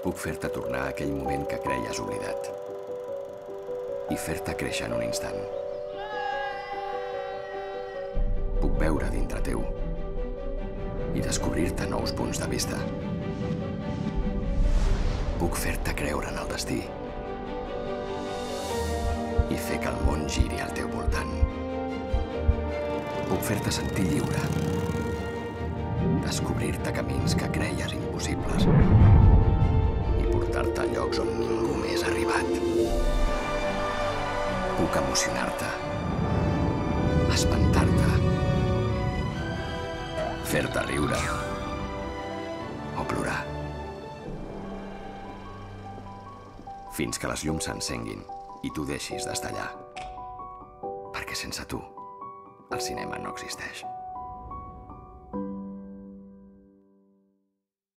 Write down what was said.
Puc fer-te tornar a aquell moment que creies oblidat i fer-te créixer en un instant. Puc veure dintre teu i descobrir-te nous punts de vista. Puc fer-te creure en el destí i fer que el món giri al teu voltant. Puc fer-te sentir lliure, descobrir-te camins que creies impossibles i portar-te a llocs on ningú més ha arribat. Puc emocionar-te, espantar-te, fer-te riure o plorar. Fins que les llums s'encenguin i tu deixis d'estar allà. Perquè sense tu, el cinema no existeix.